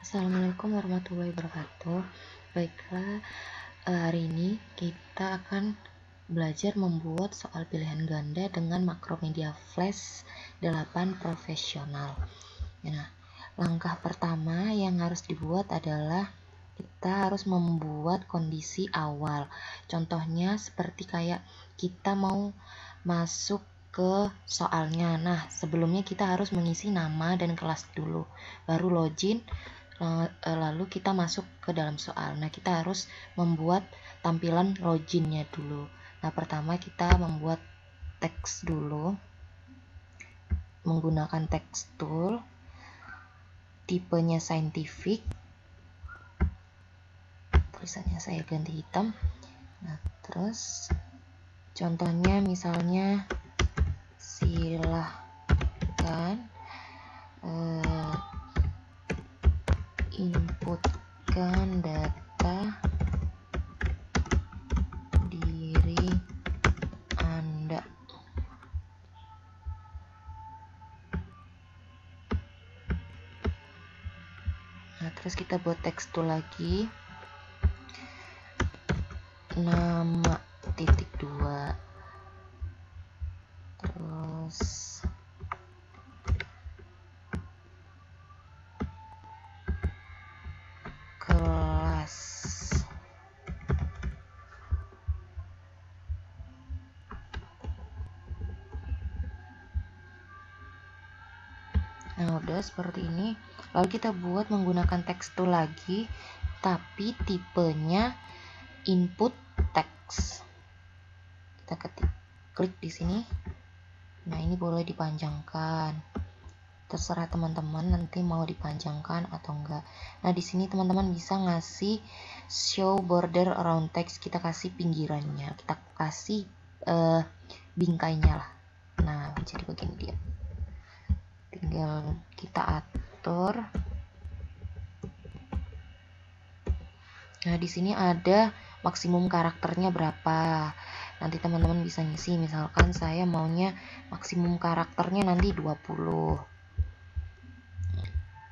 Assalamualaikum warahmatullahi wabarakatuh. Baiklah, hari ini kita akan belajar membuat soal pilihan ganda dengan Macromedia Flash 8 profesional. Nah, langkah pertama yang harus dibuat adalah kita harus membuat kondisi awal. Contohnya seperti kayak kita mau masuk ke soalnya. Nah, sebelumnya kita harus mengisi nama dan kelas dulu, baru login, lalu kita masuk ke dalam soal. Nah, kita harus membuat tampilan loginnya dulu. Nah, pertama kita membuat teks dulu menggunakan text tool, tipenya scientific, tulisannya saya ganti hitam. Nah, terus contohnya misalnya silahkan inputkan data diri Anda. Nah, terus kita buat teks tool lagi, nama titik 2, terus kelas. Nah, udah seperti ini. Lalu kita buat menggunakan teks tool lagi, tapi tipenya input text. Kita klik di sini. Nah, ini boleh dipanjangkan. Terserah teman-teman nanti mau dipanjangkan atau enggak. Nah, di sini teman-teman bisa ngasih show border around text. Kita kasih pinggirannya, kita kasih bingkainya lah. Nah, jadi begini dia. Tinggal kita atur. Nah, di sini ada maksimum karakternya berapa. Nanti teman-teman bisa ngisi. Misalkan saya maunya maksimum karakternya nanti 20.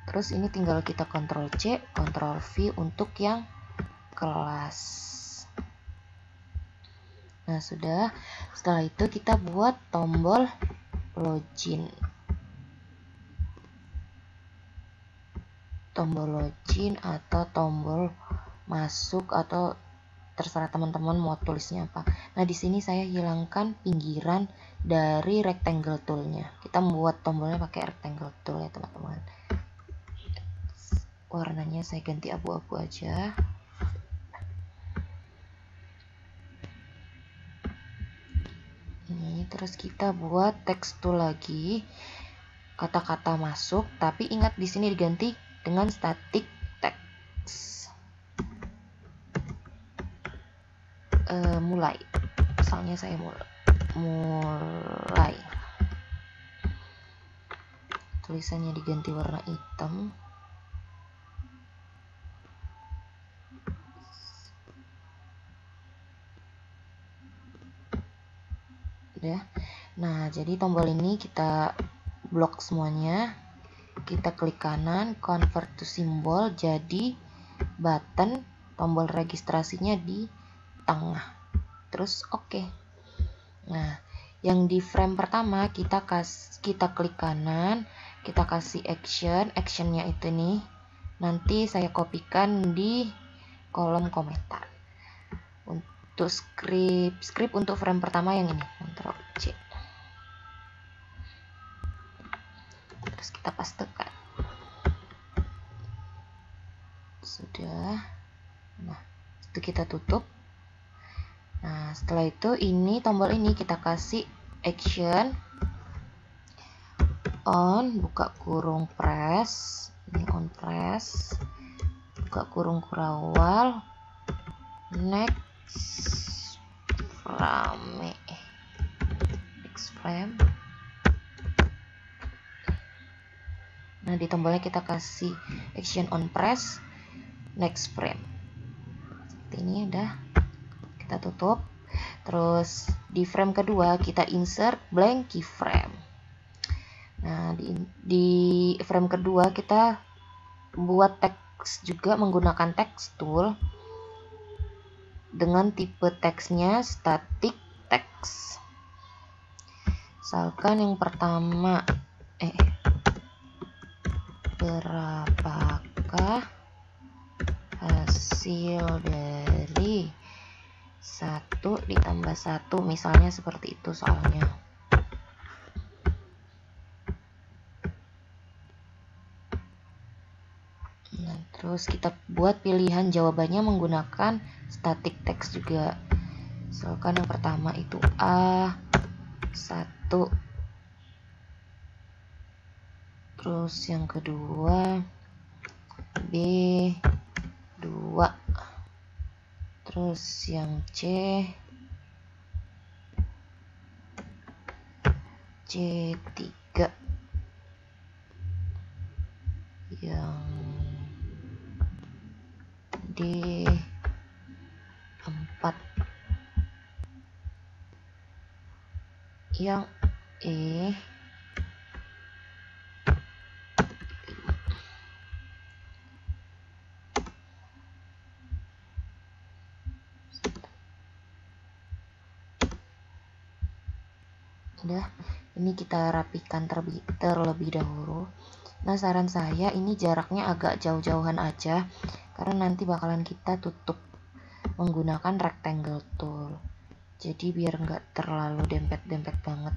Terus ini tinggal kita Ctrl C, Ctrl V untuk yang kelas. Nah, sudah. Setelah itu kita buat tombol login. Tombol login atau tombol masuk, atau terserah teman-teman mau tulisnya apa. Nah, di sini saya hilangkan pinggiran dari rectangle toolnya. Kita membuat tombolnya pakai rectangle tool ya, teman-teman. Warnanya saya ganti abu-abu aja. Ini terus kita buat teks tool lagi, kata-kata masuk, tapi ingat di sini diganti dengan static text. Mulai, misalnya saya mulai, tulisannya diganti warna hitam. Udah. Nah, jadi tombol ini kita blok semuanya. Kita klik kanan, convert to symbol, jadi button, tombol registrasinya di tengah. Terus oke. Nah, yang di frame pertama kita klik kanan, kita kasih action, actionnya itu nih. Nanti saya kopikan di kolom komentar. Untuk script untuk frame pertama yang ini, Ctrl C. Terus kita pastekan. Sudah. Nah, itu kita tutup. Nah, setelah itu ini tombol ini kita kasih action on, buka kurung press, ini on press, buka kurung kurawal, next frame. Nah, di tombolnya kita kasih action on press, next frame. Seperti ini udah. Kita tutup. Terus di frame kedua kita insert blank keyframe. Nah, di frame kedua kita buat tag teks juga menggunakan text tool dengan tipe teksnya static text. Misalkan yang pertama, berapakah hasil dari 1 ditambah 1, misalnya seperti itu soalnya. Nah, terus kita buat pilihan jawabannya menggunakan static text juga. Misalkan yang pertama itu A 1, terus yang kedua B 2, terus yang C 3, yang D 4, yang E 5. Udah, ini kita rapikan terlebih dahulu. Nah, saran saya ini jaraknya agak jauh-jauhan aja, karena nanti bakalan kita tutup menggunakan rectangle tool. Jadi biar nggak terlalu dempet-dempet banget,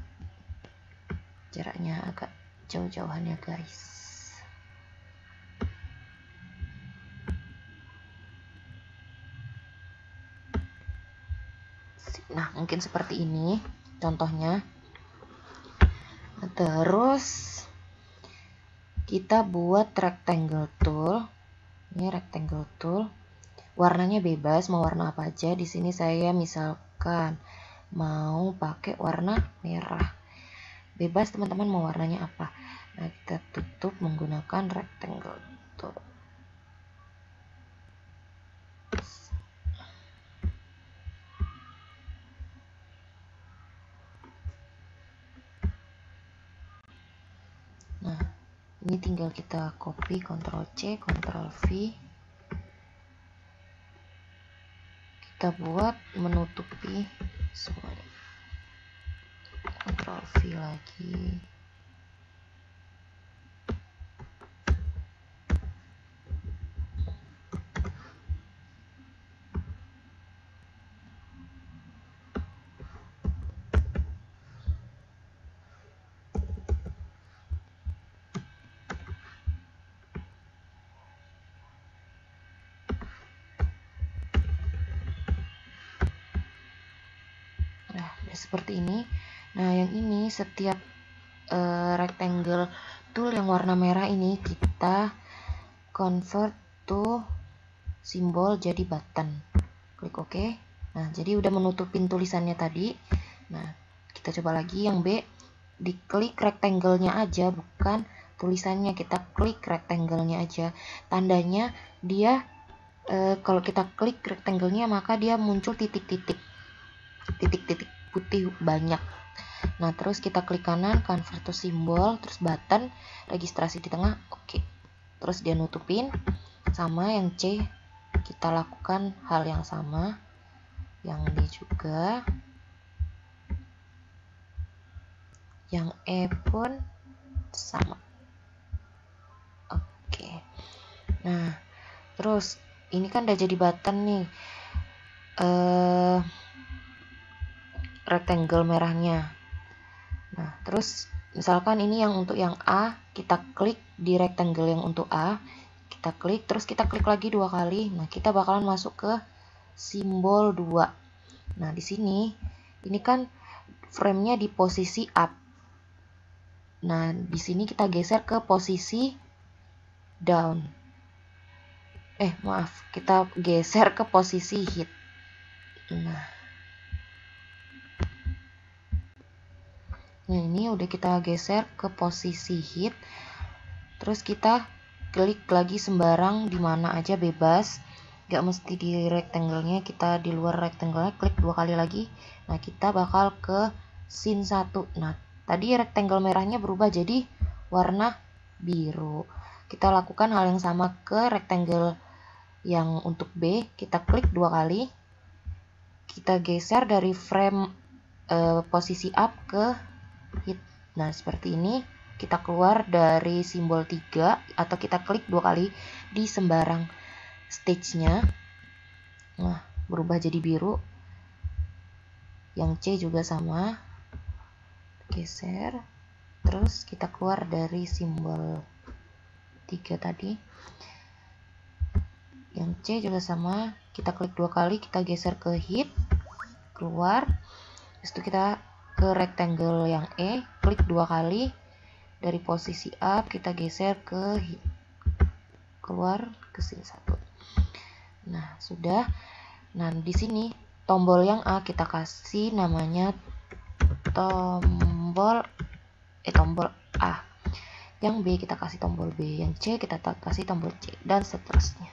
jaraknya agak jauh-jauhan ya guys. Nah, mungkin seperti ini contohnya. Nah, terus kita buat rectangle tool. Ini rectangle tool. Warnanya bebas, mau warna apa aja. Di sini saya misalkan mau pakai warna merah. Bebas teman-teman mau warnanya apa. Nah, kita tutup menggunakan rectangle tool. Nah, ini tinggal kita copy, Ctrl C, Ctrl V. Kita buat menutupi semuanya. Ctrl V lagi. Nah, seperti ini. Nah, yang ini setiap rectangle tool yang warna merah ini kita convert to simbol jadi button. Klik OK. Nah, jadi udah menutupin tulisannya tadi. Nah, kita coba lagi yang B. Diklik rectangle-nya aja, bukan tulisannya. Kita klik rectangle-nya aja. Tandanya dia kalau kita klik rectangle-nya maka dia muncul titik-titik putih banyak. Nah, terus kita klik kanan, convert to simbol, terus button, registrasi di tengah, oke. Terus dia nutupin. Sama yang C, kita lakukan hal yang sama. Yang D juga. Yang E pun sama. Oke. Nah, terus ini kan udah jadi button nih. Rectangle merahnya. Nah, terus misalkan ini yang untuk yang A, kita klik di rectangle yang untuk A, kita klik, terus kita klik lagi 2 kali. Nah, kita bakalan masuk ke simbol 2. Nah, di sini ini kan frame-nya di posisi up. Nah, di sini kita geser ke posisi down. Maaf, kita geser ke posisi hit. Nah, ini udah kita geser ke posisi hit. Terus kita klik lagi sembarang di mana aja, bebas. Gak mesti di rectangle-nya, kita di luar rectangle-nya klik 2 kali lagi. Nah, kita bakal ke scene 1. Nah, tadi rectangle merahnya berubah jadi warna biru. kita lakukan hal yang sama ke rectangle yang untuk B. Kita klik 2 kali, kita geser dari frame posisi up ke hit. Nah, seperti ini. Kita keluar dari simbol 3 atau kita klik 2 kali di sembarang stage-nya. Nah, berubah jadi biru. Yang C juga sama. Geser. Terus kita keluar dari simbol 3 tadi. Yang C juga sama. Kita klik 2 kali, kita geser ke hit. Keluar. Habis itu kita ke rectangle yang E, klik 2 kali. Dari posisi up kita geser ke hit. Keluar ke sini 1. Nah, sudah. Nah, di sini tombol yang A kita kasih namanya tombol A. Yang B kita kasih tombol B, yang C kita kasih tombol C, dan seterusnya.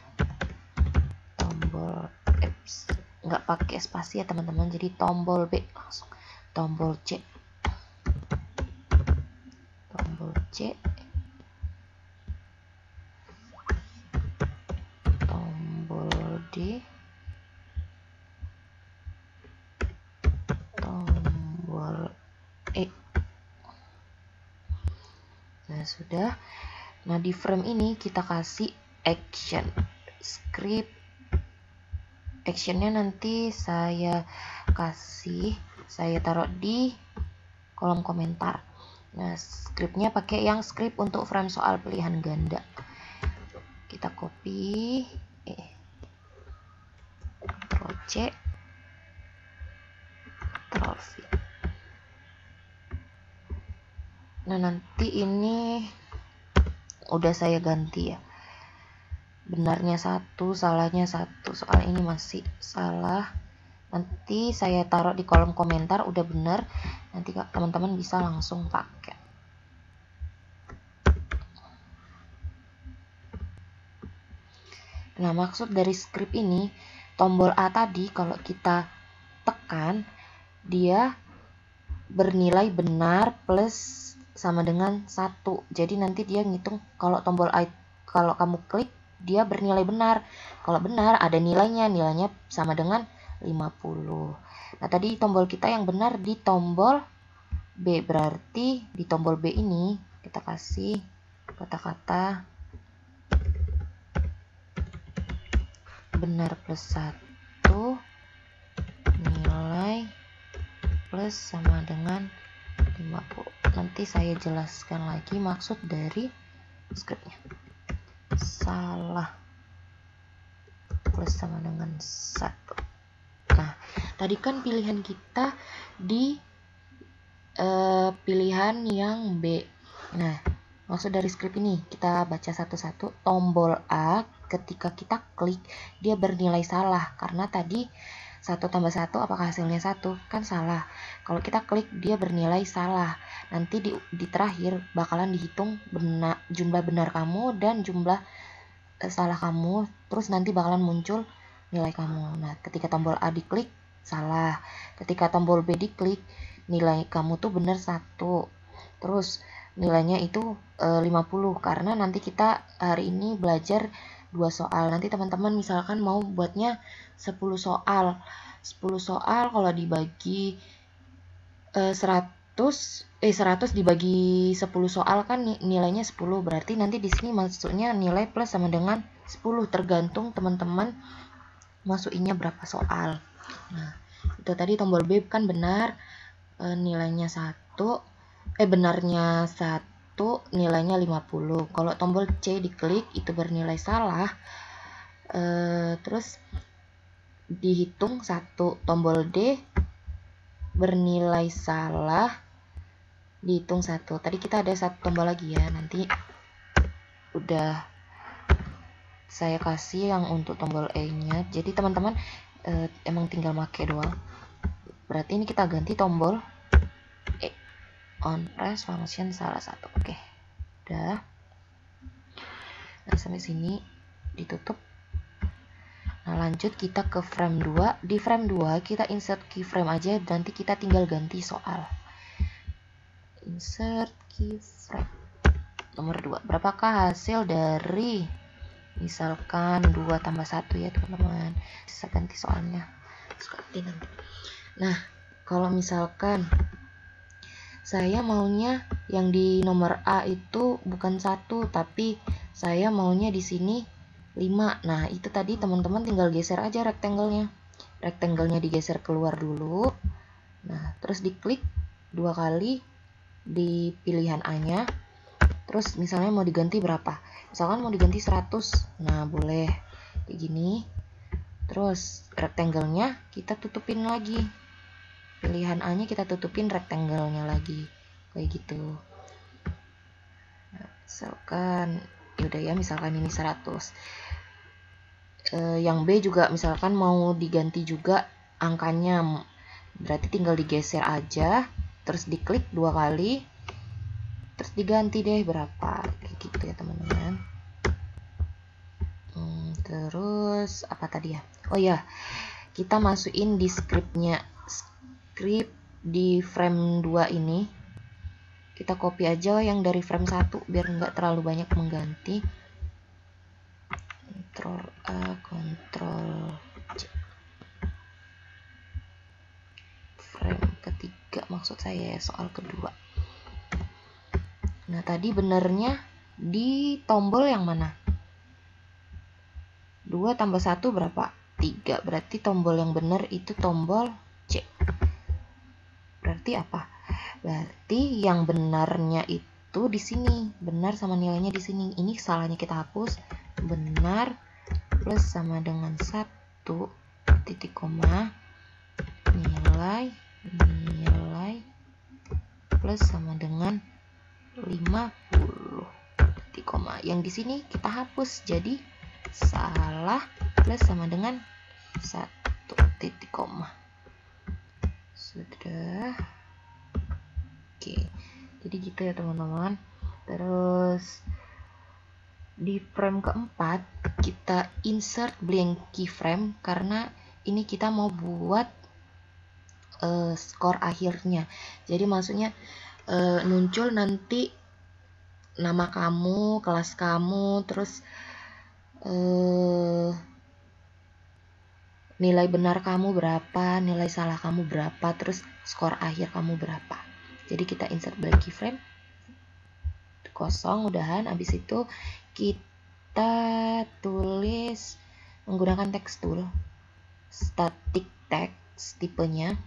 Tombol F, nggak pakai spasi ya teman-teman, jadi tombol B langsung. Tombol C, tombol C, tombol D, tombol E. Nah, sudah. Nah, di frame ini kita kasih action script. Actionnya nanti saya taruh di kolom komentar. Nah, scriptnya pakai yang script untuk frame soal pilihan ganda. Kita copy, Ctrl C, Ctrl V. Nah, nanti ini udah saya ganti ya. Benarnya 1, salahnya 1. Soal ini masih salah. Nanti saya taruh di kolom komentar udah benar. Nanti teman-teman bisa langsung pakai. Nah, maksud dari script ini, tombol A tadi kalau kita tekan, dia bernilai benar plus sama dengan 1. Jadi nanti dia ngitung kalau tombol A, kalau kamu klik, dia bernilai benar. Kalau benar ada nilainya sama dengan 50. Nah, tadi tombol kita yang benar di tombol B, berarti di tombol B ini kita kasih kata-kata benar plus 1, nilai plus sama dengan 50. Nanti saya jelaskan lagi maksud dari scriptnya. Salah plus sama dengan 1. Nah, tadi kan pilihan kita di pilihan yang B. Nah, maksud dari script ini kita baca satu-satu. Tombol A ketika kita klik dia bernilai salah karena tadi 1 tambah 1 apakah hasilnya 1? Kan salah. Kalau kita klik dia bernilai salah. Nanti di terakhir bakalan dihitung jumlah benar kamu dan jumlah salah kamu, terus nanti bakalan muncul nilai kamu. Nah, ketika tombol A diklik salah, ketika tombol B diklik nilai kamu tuh benar 1, terus nilainya itu 50 karena nanti kita hari ini belajar 2 soal. Nanti teman-teman misalkan mau buatnya 10 soal kalau dibagi 100 dibagi 10 soal kan nilainya 10, berarti nanti di sini masuknya nilai plus sama dengan 10, tergantung teman-teman masukinnya berapa soal. Nah, itu tadi tombol B kan benar, nilainya 1, benarnya 1, nilainya 50. Kalau tombol C diklik itu bernilai salah, terus dihitung 1. Tombol D bernilai salah, dihitung 1. Tadi kita ada 1 tombol lagi ya, nanti udah saya kasih yang untuk tombol E nya, jadi teman-teman emang tinggal make doang. Berarti ini kita ganti tombol E, on press function salah 1. Oke, udah. Nah, sampai sini ditutup. Nah, lanjut kita ke frame 2. Di frame 2 kita insert keyframe aja, nanti kita tinggal ganti soal. Insert keyframe. Nomor 2, berapakah hasil dari misalkan 2 tambah 1 ya teman-teman. Bisa ganti soalnya. Ganti nanti. Nah, kalau misalkan saya maunya yang di nomor A itu bukan 1, tapi saya maunya di sini 5. Nah, itu tadi teman-teman tinggal geser aja rektangelnya. Rektangelnya digeser keluar dulu. Nah, terus diklik 2 kali di pilihan A-nya. Terus misalnya mau diganti berapa? Misalkan mau diganti 100. Nah, boleh kayak gini. Terus rektangelnya kita tutupin lagi. Pilihan A-nya kita tutupin rektangelnya lagi. Kayak gitu. Nah, misalkan yaudah ya, misalkan ini 100. Yang B juga misalkan mau diganti juga angkanya. Berarti tinggal digeser aja, terus diklik 2 kali. Terus diganti deh berapa, kayak gitu ya teman-teman. Terus apa tadi ya? Oh ya, kita masukin di script di frame 2 ini. Kita copy aja yang dari frame 1 biar nggak terlalu banyak mengganti. Ctrl A, Ctrl C. Frame ketiga maksud saya ya, soal kedua. Nah, tadi benernya di tombol yang mana? 2 tambah 1 berapa? 3. Berarti tombol yang benar itu tombol C. Berarti apa? Berarti yang benarnya itu di sini. Benar sama nilainya di sini. Ini salahnya kita hapus. Benar plus sama dengan 1 titik koma nilai plus sama dengan 50 titik koma. Yang di sini kita hapus jadi salah plus sama dengan 1 titik koma. Sudah. Oke. Jadi gitu ya teman-teman. Terus di frame keempat kita insert blank keyframe karena ini kita mau buat skor akhirnya. Jadi maksudnya muncul nanti nama kamu, kelas kamu, terus nilai benar kamu berapa, nilai salah kamu berapa, terus skor akhir kamu berapa. Jadi kita insert blank keyframe kosong, udahan. Habis itu kita tulis menggunakan text tool, static text tipenya,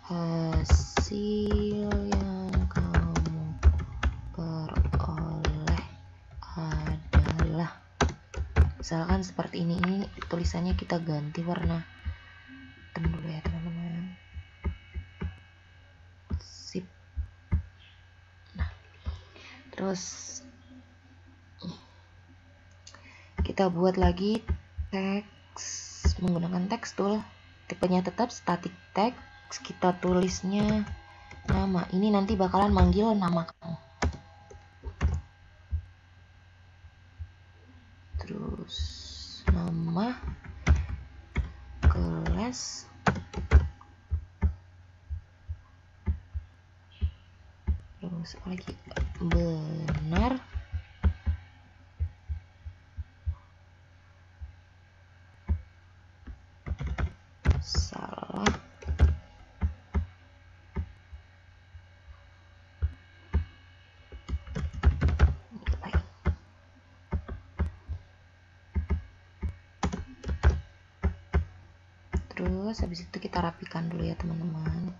hasil yang kamu peroleh adalah, misalkan seperti ini tulisannya kita ganti warna hitam dulu ya teman-teman. Sip. Nah, terus kita buat lagi teks menggunakan text tool, tipenya tetap static text. Kita tulisnya nama. Ini nanti bakalan manggil nama kamu. Terus nama, kelas, terus apa lagi? Benar, salah, nilai. Terus habis itu kita rapikan dulu ya teman-teman.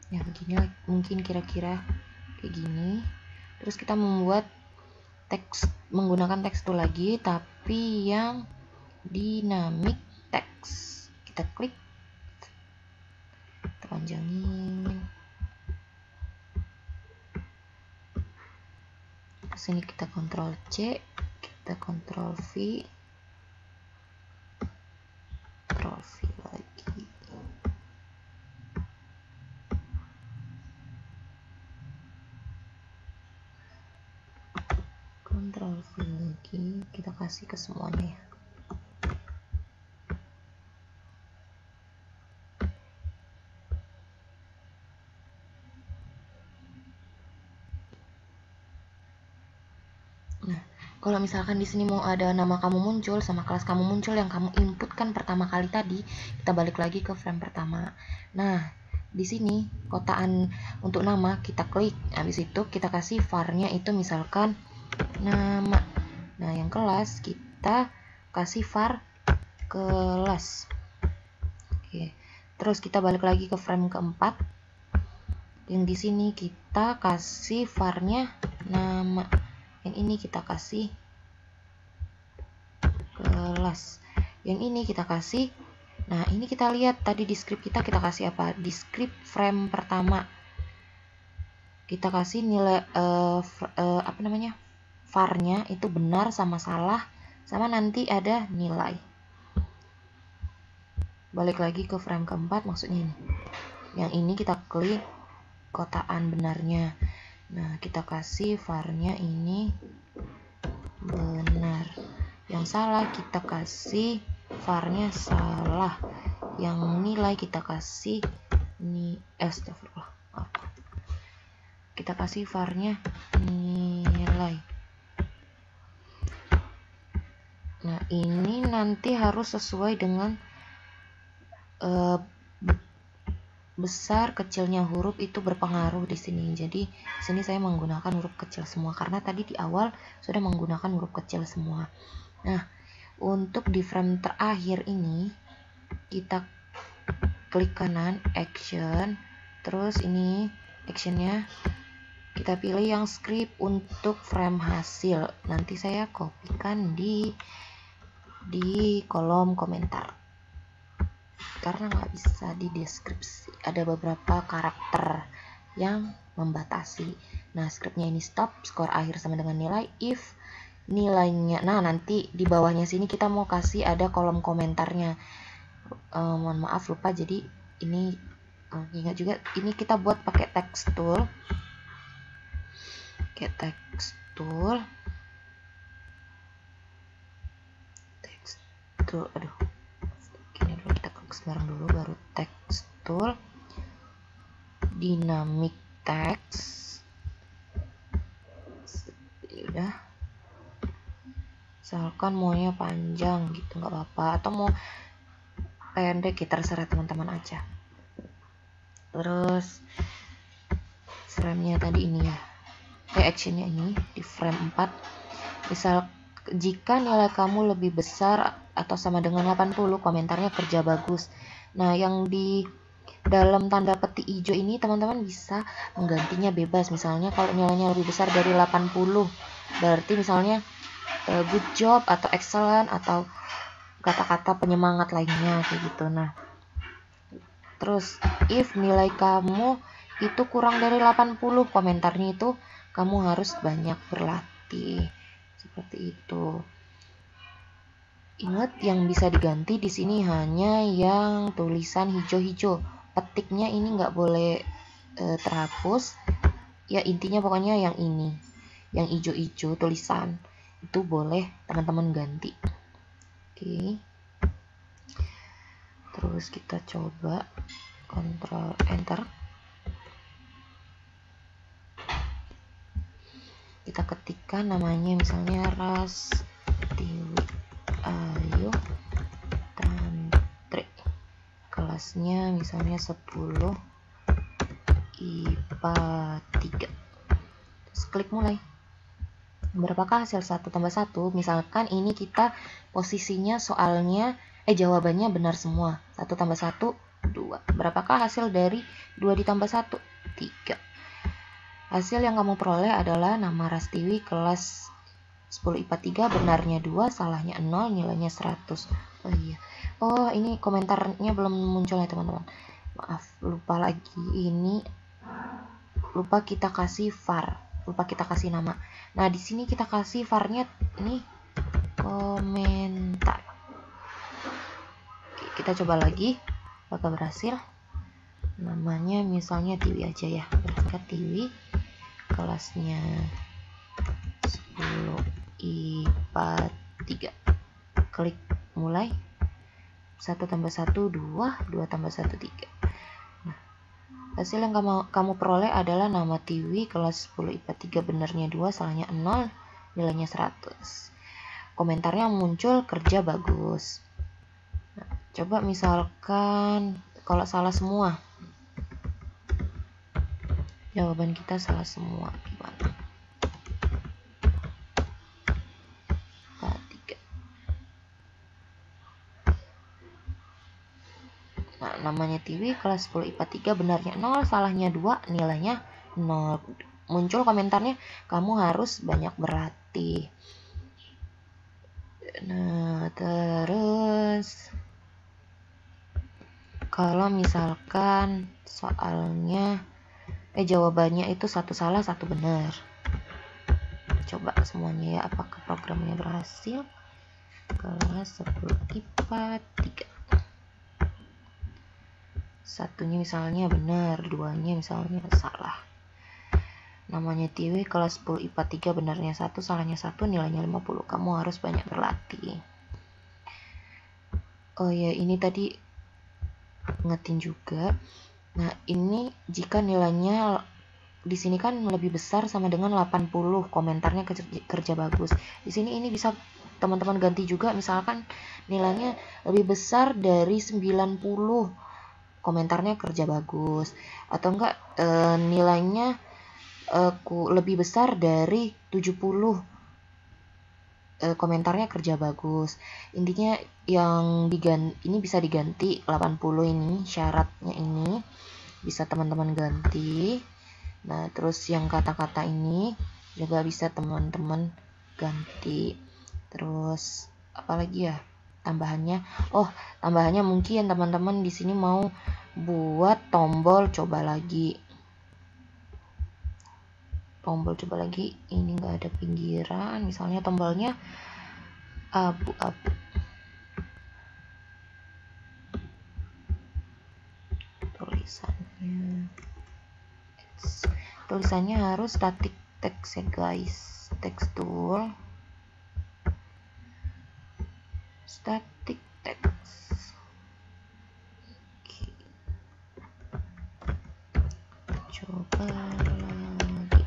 Ya begini mungkin kira-kira kayak gini. Terus kita membuat teks menggunakan tekstur lagi, tapi yang dynamic text. Kita klik, kita panjangin. Sini kita Ctrl C, kita Ctrl V, Ctrl V lagi. Ctrl V lagi, kita kasih ke semuanya ya. Nah, kalau misalkan di sini mau ada nama kamu muncul sama kelas kamu muncul yang kamu inputkan pertama kali tadi, kita balik lagi ke frame pertama. Nah, di sini kotaan untuk nama kita klik, habis itu kita kasih var-nya itu misalkan nama. Nah, yang kelas kita kasih var kelas. Oke. Terus kita balik lagi ke frame keempat. Yang di sini kita kasih var-nya nama. Yang ini kita kasih kelas. Yang ini kita kasih. Nah, ini kita lihat tadi di script kita kasih apa? Di script frame pertama kita kasih nilai apa namanya? var-nya itu benar sama salah, sama nanti ada nilai. Balik lagi ke frame keempat, maksudnya ini. Yang ini kita klik kotaan benarnya. Nah, kita kasih var-nya ini benar. Yang salah kita kasih var-nya salah. Yang nilai kita kasih astagfirullah. Kita kasih var-nya nilai. Nah, ini nanti harus sesuai dengan besar kecilnya huruf itu berpengaruh di sini. Jadi di sini saya menggunakan huruf kecil semua karena tadi di awal sudah menggunakan huruf kecil semua. Nah, untuk di frame terakhir ini kita klik kanan action, terus ini actionnya kita pilih yang script untuk frame hasil. Nanti saya kopikan di kolom komentar karena nggak bisa di deskripsi, ada beberapa karakter yang membatasi. Nah, scriptnya ini stop, skor akhir sama dengan nilai, if nilainya, nah nanti di bawahnya sini kita mau kasih ada kolom komentarnya. Mohon maaf lupa, jadi ini ingat juga ini kita buat pakai text tool. Aduh, gini dulu, kita klik sekarang dulu, baru text tool, dynamic text. Udah, misalkan maunya panjang gitu nggak apa-apa, atau mau pendek kita terserah teman-teman aja. Terus frame-nya tadi ini ya, actionnya ini di frame 4. Misal jika nilai kamu lebih besar atau sama dengan 80, komentarnya kerja bagus. Nah, yang di dalam tanda petik hijau ini teman-teman bisa menggantinya bebas. Misalnya kalau nilainya lebih besar dari 80, berarti misalnya good job atau excellent atau kata-kata penyemangat lainnya kayak gitu. Nah, terus if nilai kamu itu kurang dari 80, komentarnya itu kamu harus banyak berlatih. Seperti itu. Ingat, yang bisa diganti di sini hanya yang tulisan hijau-hijau. Petiknya ini nggak boleh terhapus. Ya, intinya pokoknya yang ini. Yang hijau-hijau tulisan itu boleh teman-teman ganti. Oke. Terus kita coba Ctrl Enter. Kita ketikkan namanya misalnya Rastiwi Ayu Tantri, kelasnya misalnya 10 IPA 3. Terus klik mulai. Berapakah hasil 1 tambah 1? Misalkan ini kita posisinya soalnya jawabannya benar semua. 1 tambah 1 2. Berapakah hasil dari 2 ditambah 1, 3. Hasil yang kamu peroleh adalah nama Rastiwi kelas 10 IPA 3, benarnya 2, salahnya 0, nilainya 100. Oh iya. Oh, ini komentarnya belum muncul ya teman-teman. Maaf, lupa lagi. Ini lupa kita kasih var, lupa kita kasih nama. Nah, di sini kita kasih var-nya ini komentar. Oke, kita coba lagi. Apakah berhasil? Namanya misalnya Tiwi aja ya. Berangkat Tiwi. Kelasnya 10 IPA 3. Klik mulai. 1 tambah 1, 2. 2 tambah 1, 3. Nah, hasil yang kamu peroleh adalah nama Tiwi kelas 10 IPA 3, benarnya 2, salahnya 0, nilainya 100. Komentarnya muncul, kerja bagus. Nah, coba misalkan kalau salah semua. Jawaban kita salah semua. Gimana? Nah, namanya Tiwi kelas 10 IPA 3, benarnya 0, salahnya 2, nilainya 0. Muncul komentarnya, kamu harus banyak berlatih. Nah, terus kalau misalkan soalnya jawabannya itu 1 salah 1 benar. Coba semuanya ya, apakah programnya berhasil? Kelas 10 IPA 3. Satunya misalnya benar, duanya misalnya salah. Namanya Tiwi kelas 10 IPA 3, benarnya 1, salahnya 1, nilainya 50. Kamu harus banyak berlatih. Oh ya, ini tadi ngetin juga. Nah, ini jika nilainya di sini kan lebih besar sama dengan 80, komentarnya kerja bagus. Di sini ini bisa teman-teman ganti juga, misalkan nilainya lebih besar dari 90, komentarnya kerja bagus. Atau enggak nilainya lebih besar dari 70, komentarnya kerja bagus. Intinya yang ini bisa diganti 80 ini, syaratnya ini bisa teman-teman ganti. Nah, terus yang kata-kata ini juga bisa teman-teman ganti. Terus apalagi ya tambahannya? Oh, tambahannya mungkin teman-teman di sini mau buat tombol coba lagi. Tombol coba lagi ini enggak ada pinggiran, misalnya tombolnya abu-abu. Tulisannya harus static text ya guys. Text tool, static text. Oke. Coba lagi.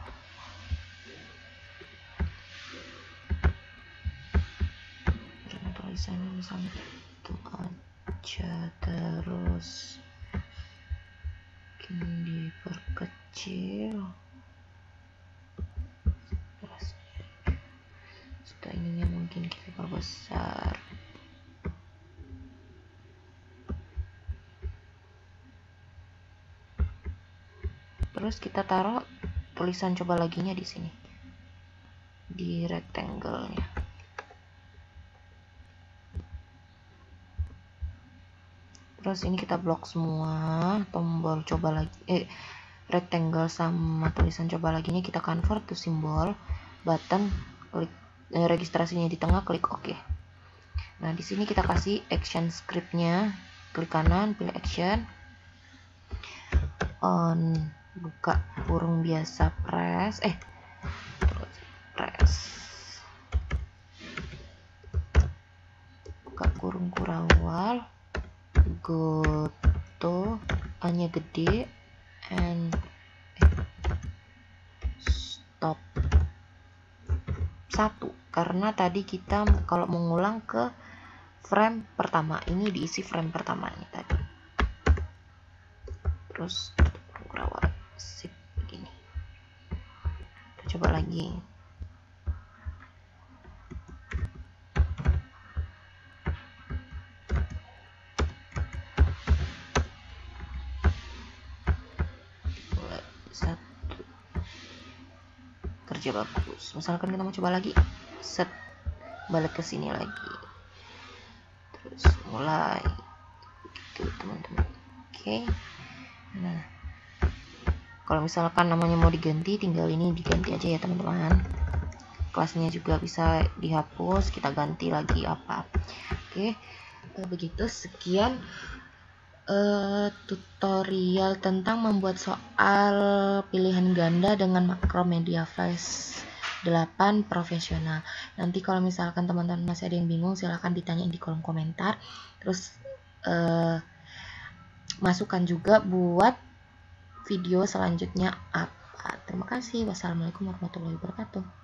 Karena tulisannya misalnya itu aja, terus mungkin diperkecil. Setelah ininya mungkin kita perbesar. Terus kita taruh tulisan coba laginya di sini, di rectangle-nya. Terus ini kita blok semua tombol coba lagi, rectangle sama tulisan coba laginya kita convert to simbol, button, klik registrasinya di tengah, klik OK. Nah, di sini kita kasih action script-nya, klik kanan, pilih action, on, buka kurung biasa, press, buka kurung kurawal, go to, A-nya gede, and stop 1, karena tadi kita kalau mengulang ke frame pertama, ini diisi frame pertama ini tadi. Terus kurawal, sip, begini. Kita coba lagi. 1. Kerja bagus. Misalkan kita mau coba lagi, set, balik ke sini lagi, terus mulai gitu teman-teman. Oke. Nah, kalau misalkan namanya mau diganti, tinggal ini diganti aja ya teman-teman. Kelasnya juga bisa dihapus, kita ganti lagi apa. Oke, begitu. Sekian tutorial tentang membuat soal pilihan ganda dengan Macromedia Flash 8 profesional. Nanti kalau misalkan teman-teman masih ada yang bingung, silahkan ditanyain di kolom komentar. Terus masukkan juga buat video selanjutnya apa. Terima kasih. Wassalamualaikum warahmatullahi wabarakatuh.